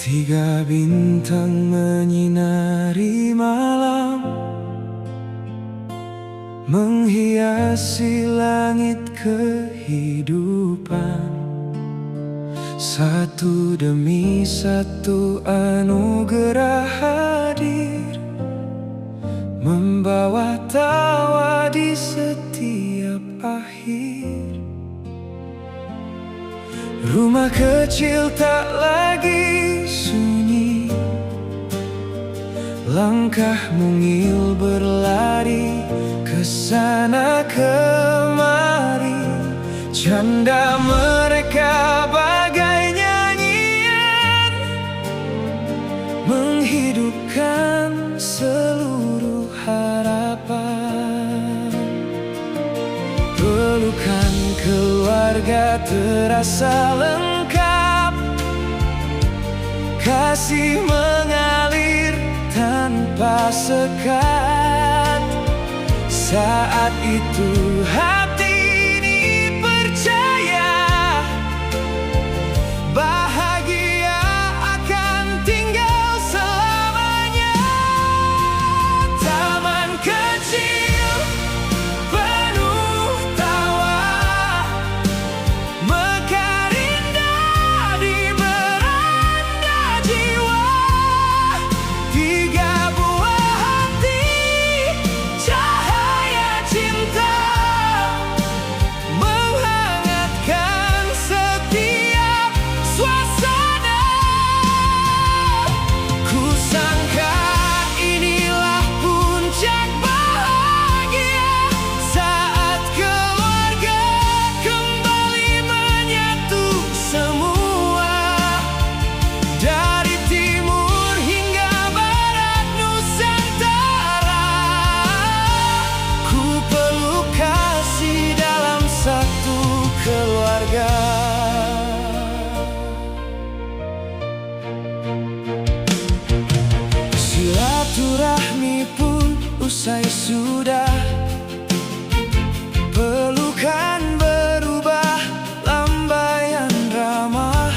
Tiga bintang menyinari malam, menghiasi langit kehidupan. Satu demi satu anugerah hadir, membawa tawa di setiap akhir. Rumah kecil tak lagi sunyi, langkah mungil berlari kesana kemari. Canda mereka bagai nyanyian, menghidupkan seluruh harapan. Pelukan keluarga terasa lengkap, kasih mengalir tanpa sekat. Saat itu hati ini percaya, bahagia akan tinggal selamanya. Taman kecil penuh tawa, mekar indah di beranda jiwa. Tiga buah hati, cahaya cinta, menghangatkan setiap suasana. Kusangka inilah puncak bahagia, saat keluarga kembali menyatu semua. Dari timur hingga barat Nusantara, ku peluk kasih dalam satu keluarga. Silaturahmi pun usai sudah, pelukan berubah lambaian ramah.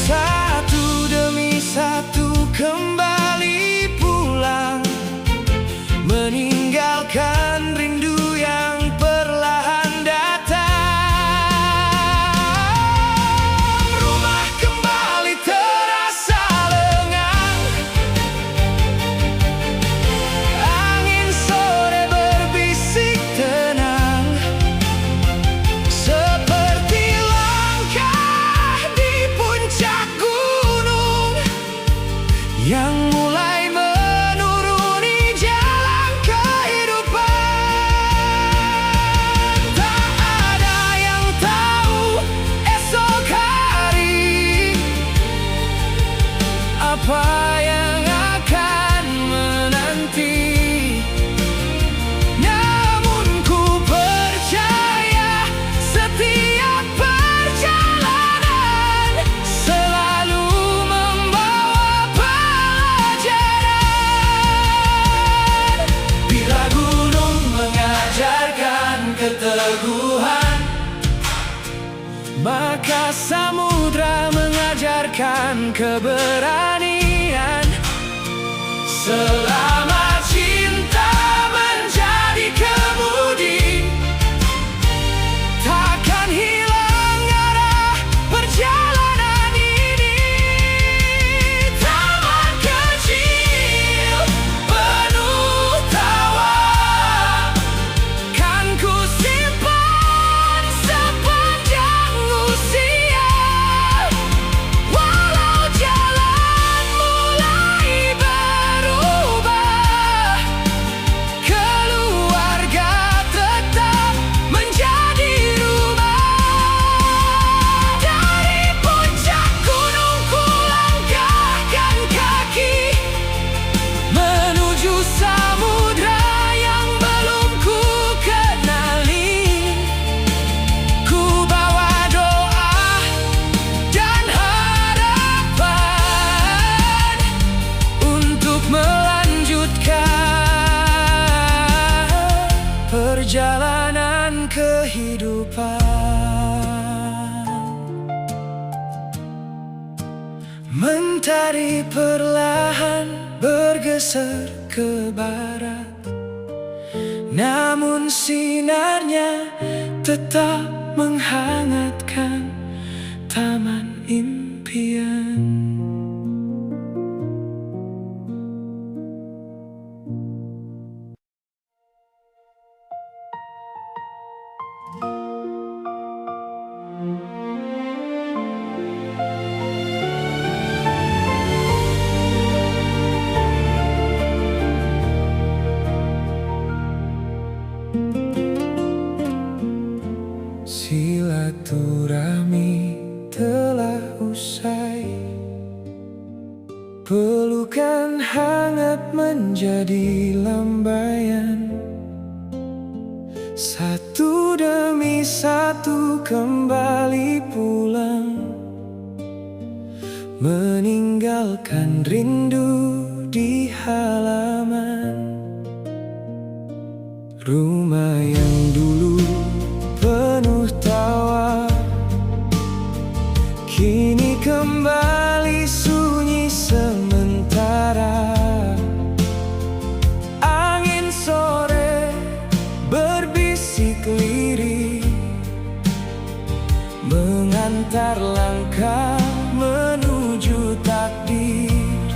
Satu demi satu kembali pulang, meninggalkan rindu yang perlahan datang. Rumah kembali terasa lengang, angin sore berbisik tenang, seperti langkah di puncak gunung yang mulai menuruni jalan kehidupan. Tak ada yang tahu esok hari apa yang akan menanti. Namun ku percaya setiap perjalanan selalu membawa pelajaran. Bila gunung mengajarkan keteguhan, maka samudra mengajarkan keberanian. Selama cinta menjadi kemudi, takkan hilang arah perjalanan ini. Taman kecil penuh tawa, kan ku simpan sepanjang usia. Walau jalan mulai berubah, Mentari perlahan bergeser ke barat, namun sinarnya tetap menghangatkan taman impian. Silaturahmi telah usai, pelukan hangat menjadi lambaian. Satu demi satu kembali pulang, meninggalkan rindu di halaman. Rumah yang dulu penuh tawa, kini kembali sunyi sementara. Angin sore berbisik lirih, mengantar langkah menuju takdir.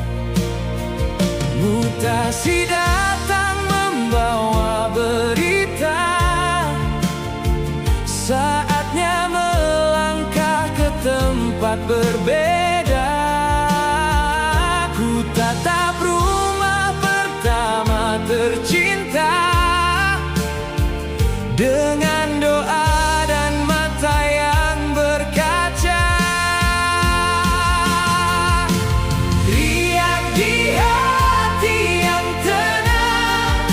Mutasi datang membawa berita, saatnya melangkah ke tempat berbeda. Ku tatap rumah pertama tercinta, dengan doa dan mata yang berkaca. Riak di hati yang tenang,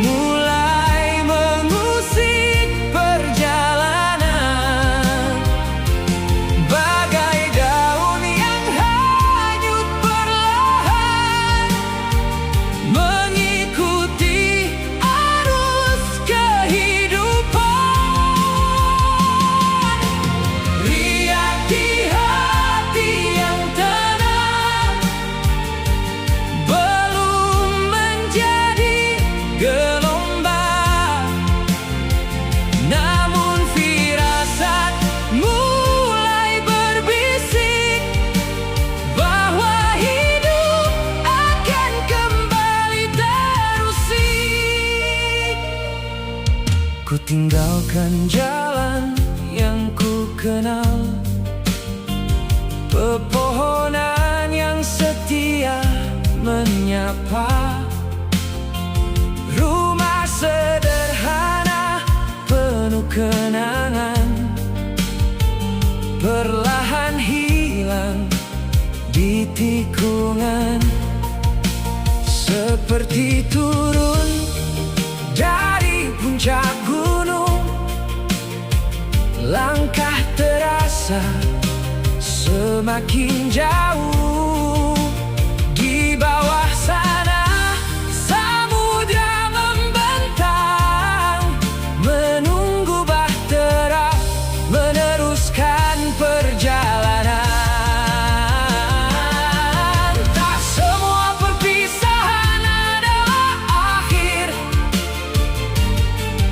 mulai mengusik perjalanan. Bagai daun yang hanyut perlahan, mengikuti arus kehidupan. Riak di hati yang tenang, belum menjadi gelombang, namun firasat mulai berbisik bahwa hidup akan kembali terusik. Ku tinggalkan jalan yang ku kenal, pepohonan yang setia menyapa. Rumah sederhana penuh kenangan, perlahan hilang di tikungan. Seperti turun dari puncak gunung, langkah terasa semakin jauh. Di bawah sana samudra membentang, menunggu bahtera meneruskan perjalanan. Tak semua perpisahan adalah akhir,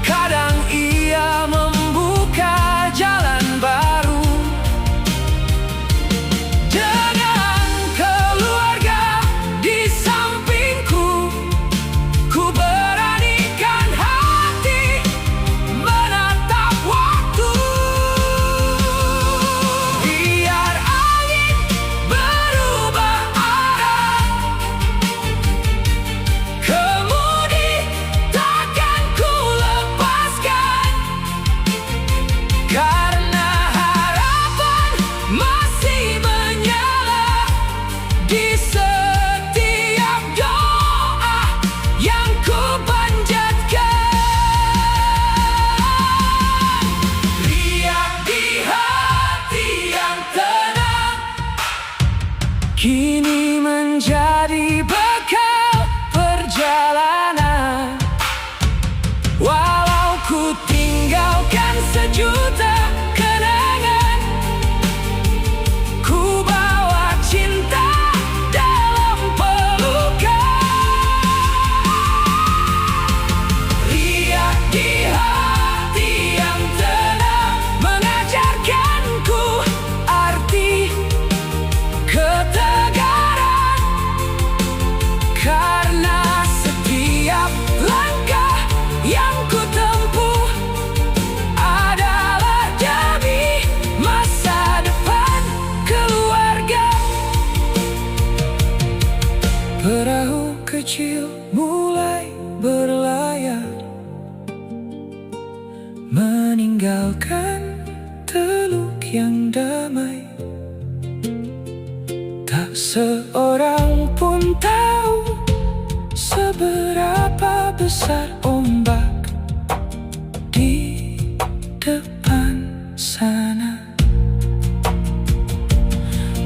kadang ia membuka jalan baru. Dengan keluarga di sampingku, ku beranikan hati menatap waktu. Biar angin berubah arah, kemudi takkan ku lepaskan, karena harapan masih menyala di setiap doa yang ku panjatkan. Riak di hati yang tenang, kini menjadi bekal perjalanan. Walau ku tinggalkan sejuta kenangan, ku seorang pun tahu seberapa besar ombak di depan sana.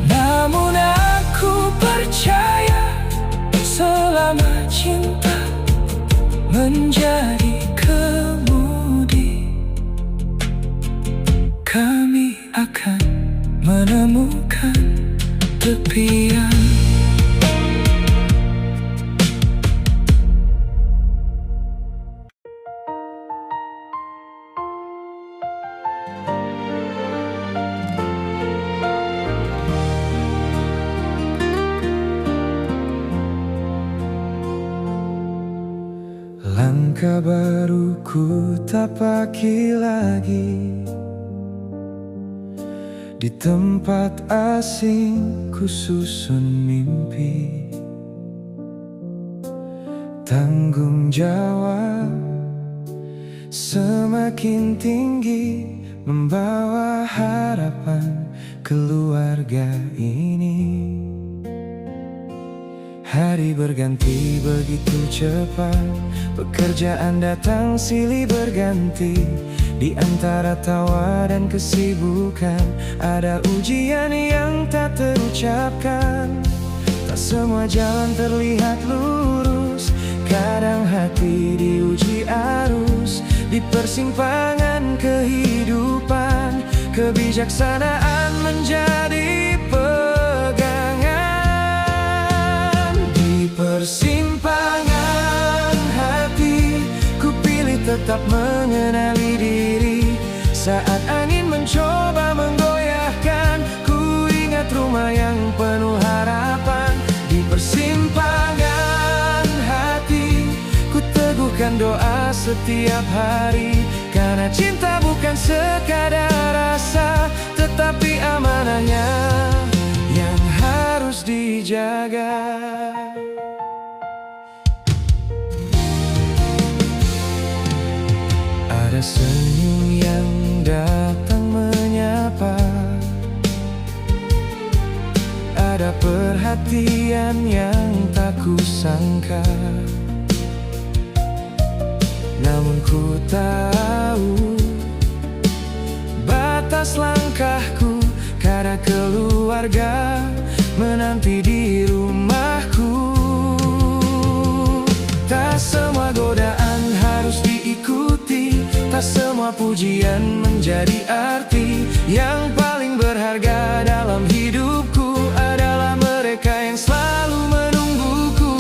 Namun aku percaya selama cinta menjadi kemudi, kami akan menemukan tepian. Langkah baru ku tapaki lagi, di tempat asing ku susun mimpi. Tanggung jawab semakin tinggi, membawa harapan keluarga ini. Hari berganti begitu cepat, pekerjaan datang silih berganti. Di antara tawa dan kesibukan, ada ujian yang tak terucapkan. Tak semua jalan terlihat lurus, kadang hati diuji arus. Di persimpangan kehidupan, kebijaksanaan menjadi pegangan. Di persimpangan hati, ku pilih tetap mengenali diri. Saat angin mencoba menggoyahkan, ku ingat rumah yang penuh harapan. Di persimpangan hati, ku teguhkan doa setiap hari. Karena cinta bukan sekadar rasa, tetapi amanahnya yang harus dijaga. Ada senyum yang datang menyapa, ada perhatian yang tak kusangka. Namun ku tahu batas langkahku, karena keluarga menanti di rumahku. Tak semua godaan harus diikuti, tak semua pujian menjadi arti. Yang paling berharga dalam hidupku adalah mereka yang selalu menungguku.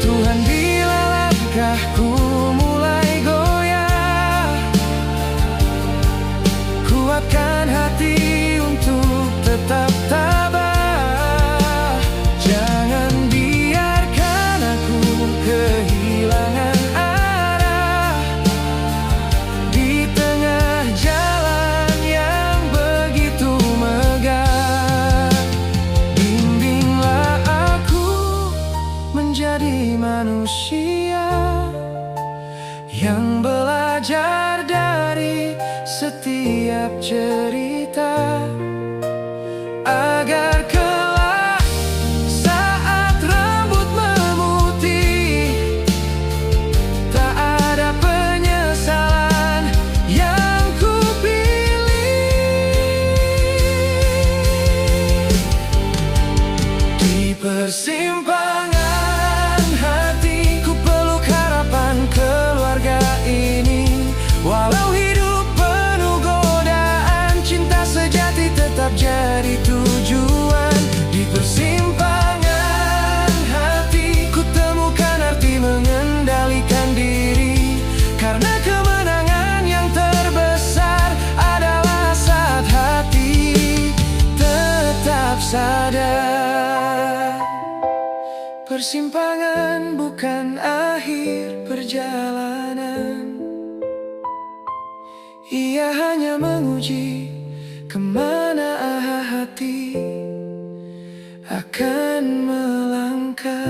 Tuhan, bila langkahku mulai goyah, kuatkan hati untuk tetap tabah. Jangan biarkan aku kehilangan arah di tengah jalan yang begitu megah. Bimbinglah aku menjadi manusia yang belajar dari setiap cerita, agar kelak saat rambut memutih, tak ada penyesalan yang ku pilih. Di persimpangan hati, ku peluk harapan keluarga ini. Walau hidup penuh godaan, cinta sejati tetap jadi tujuan. Di persimpangan hati, ku temukan arti mengendalikan diri. Karena kemenangan yang terbesar adalah saat hati tetap sadar. Persimpangan bukan akhir perjalanan, ia hanya menguji kemana hati akan melangkah.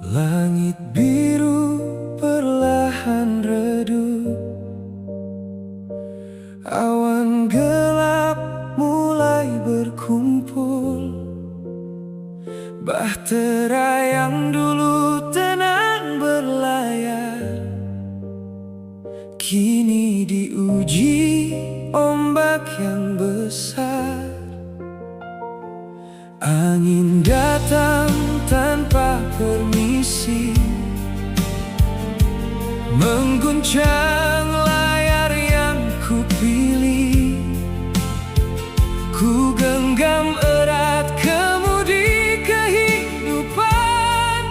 Langit biru perlahan redup, awan gelap mulai berkumpul. Bahtera yang dulu tenang berlayar, kini diuji ombak yang besar. Angin datang tanpa permisi, mengguncang layar yang kupilih. Ku genggam erat kemudi kehidupan,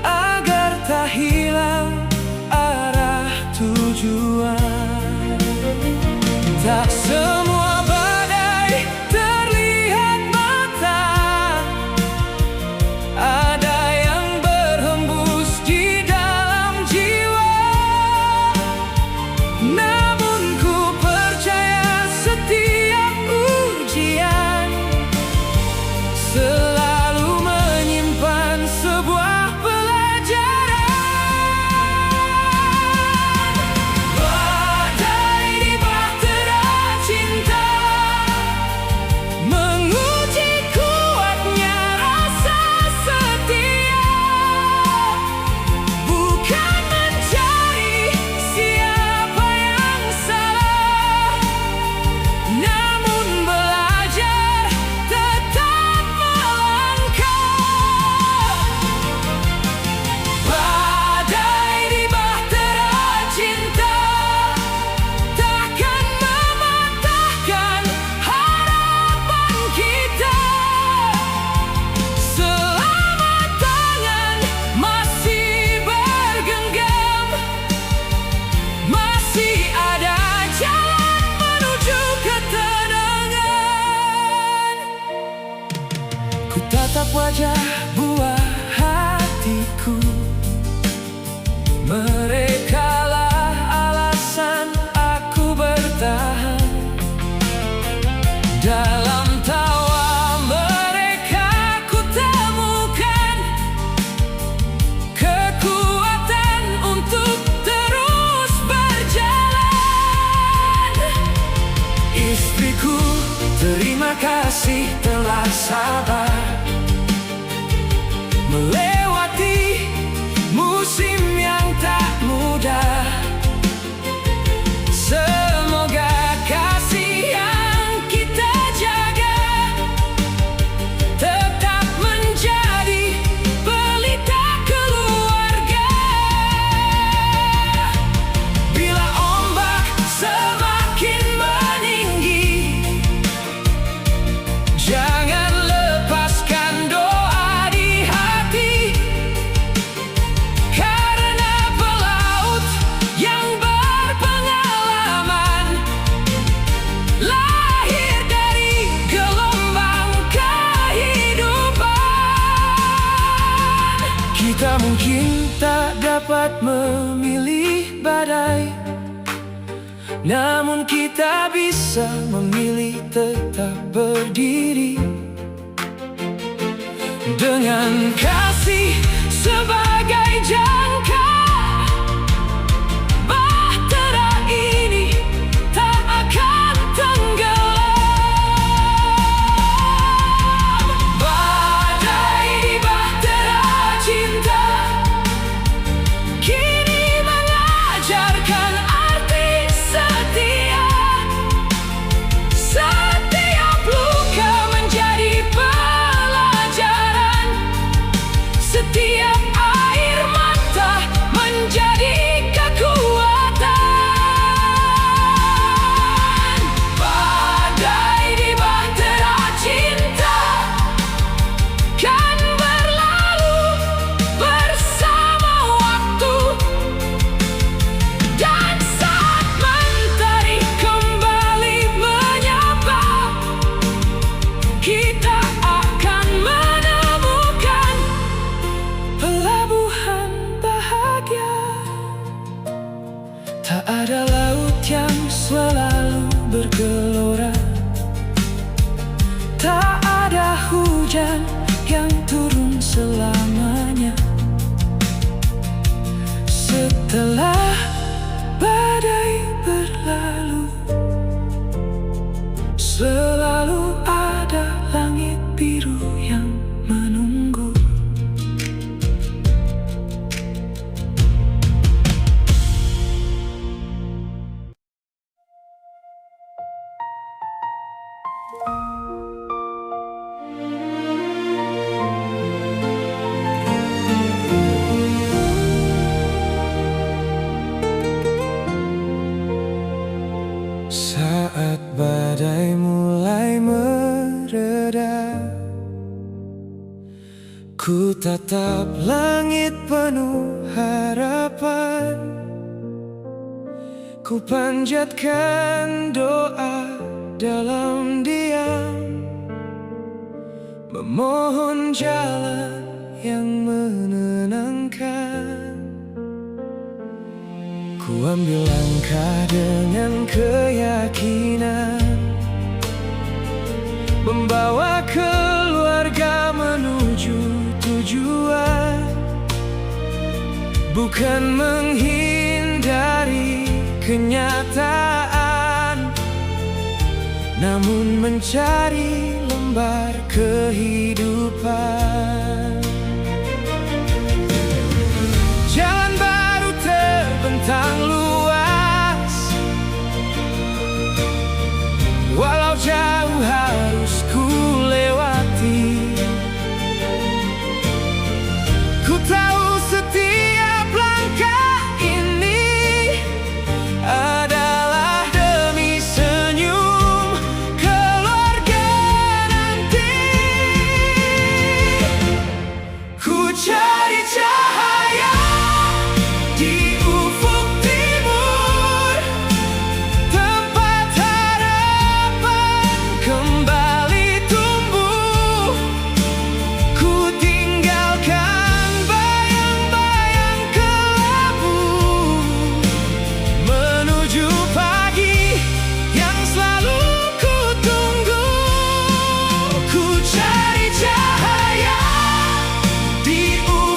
agar tak hilang arah tujuan. Tak semua badai terlihat mata, ada yang berhembus di dalam jiwa. Namun ku percaya setiap ujian selalu menyimpan sebuah pelajaran. Badai di bahtera cinta menguji kuatnya rasa setia, bukan mencari siapa yang salah, namun belajar tetap melangkah. Badai di bahtera cinta takkan mematahkan harapan kita, selama tangan masih bergenggam. Masih ada jalan menuju ketenangan. Ku tatap wajah buah hatiku, merekalah alasan aku bertahan. Dalam tawa mereka ku temukan kekuatan untuk terus berjalan. Istriku, terima kasih telah sabar melewati musim yang tak mudah. Semoga kasih yang kita jaga tetap menjadi pelita keluarga. Bila ombak semakin meninggi, jangan lepaskan doa di hati, karena pelaut yang berpengalaman lahir dari gelombang kehidupan. Kita mungkin tak dapat memilih badai, namun kita bisa memilih tetap berdiri. Dengan kasih sebagai jangka, bahtera ini tak akan tenggelam. Badai di bahtera cinta kini mengajarkan arti setia. Setiap luka menjadi pelajaran, setiap air mata Ku tatap langit penuh harapan, ku panjatkan doa dalam diam, memohon jalan yang menenangkan. Ku ambil langkah dengan keyakinan, membawa keluarga menuju tujuan, bukan menghindari kenyataan, namun mencari lembar kehidupan. Jalan baru terbentang luas, walau jauh harus ku lewati. Ku tahu setiap langkah ini adalah demi senyum keluarga nanti. Ku cari cahaya di ufuk timur, tempat harapan kembali tumbuh. Ku tinggalkan bayang-bayang kelabu, menuju pagi yang selalu ku tunggu. Ku cari cahaya di ufuk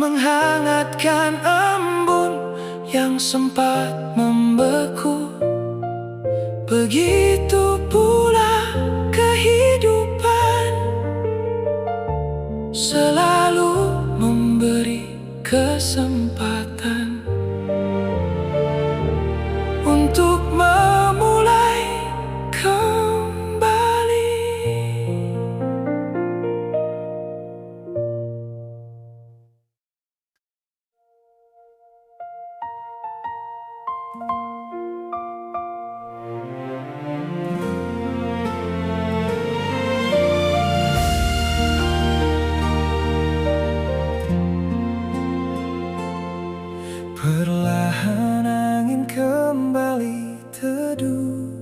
menghangatkan embun yang sempat membeku. Begitu pula kehidupan selalu memberi kesempatan untuk memulai kembali. Perlahan angin kembali teduh,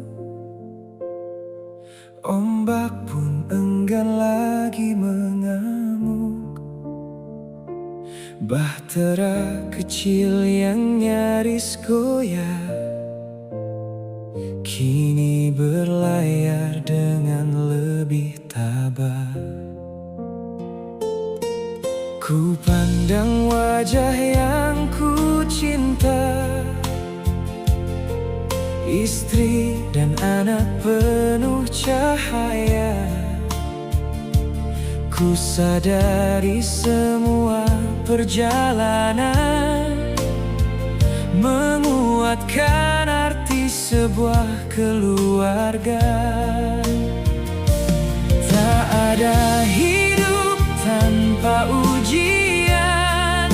ombak pun enggan lagi mengamuk. Bahtera kecil yang nyaris goyah kini berlayar dengan lebih tabah. Ku pandang wajah yang ku cinta, istri dan anak penuh cahaya. Ku sadari semua perjalanan menguatkan arti sebuah keluarga. Tak ada hidup tanpa ujian,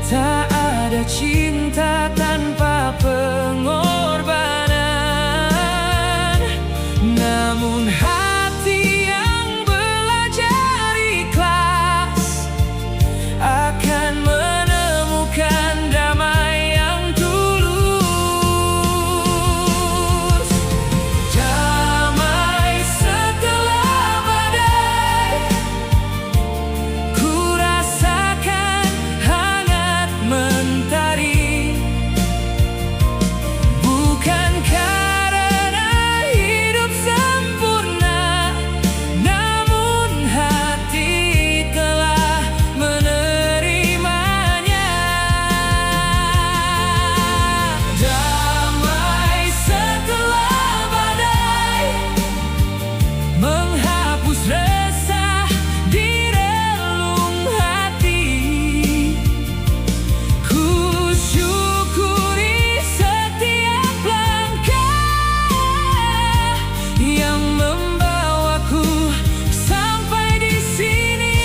tak ada cinta tanpa pengorbanan. Namun hati yang belajar ikhlas akan menemukan damai yang tulus. Damai setelah badai, ku rasakan hangat mentari. Bukan karena hidup sempurna, namun hati telah menerimanya. Damai setelah badai, menghapus resah di relung hati. Ku syukuri setiap langkah yang membawaku sampai di sini.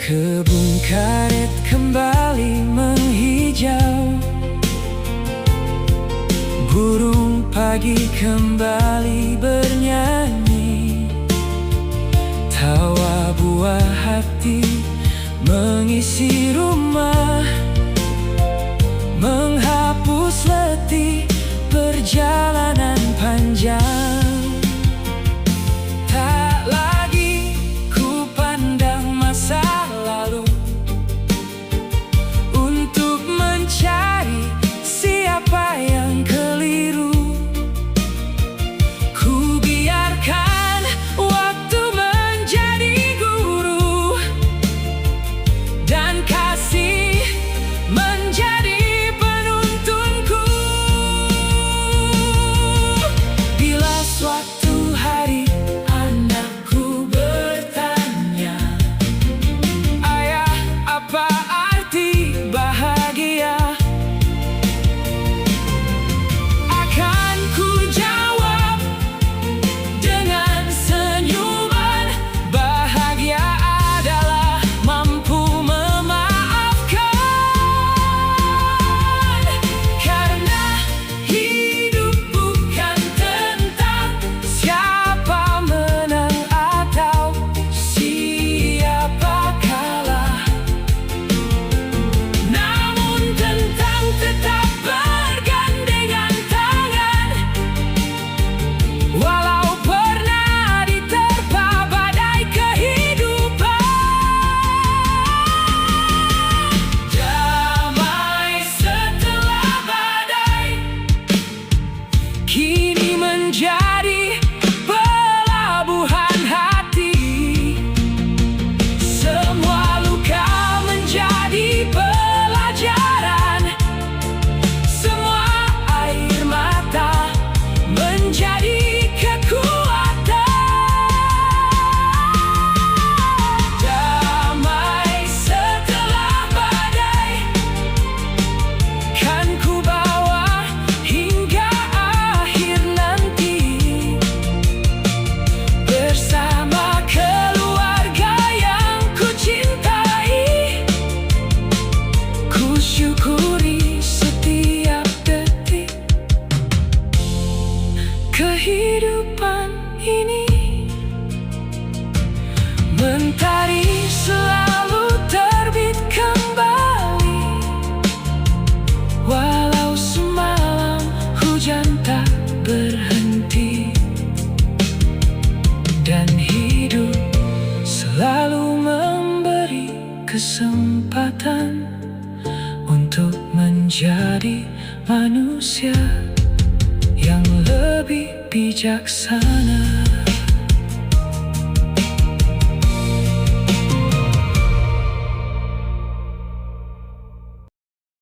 Kebun karet kembali menghijau, burung pagi kembali bernyanyi. Tawa buah hati mengisi rumah, menghapus letih perjalanan panjang. Tak lagi ku pandang masa lalu untuk mencari siapa yang keliru. Ku Dan hidup selalu memberi kesempatan untuk menjadi manusia yang lebih bijaksana.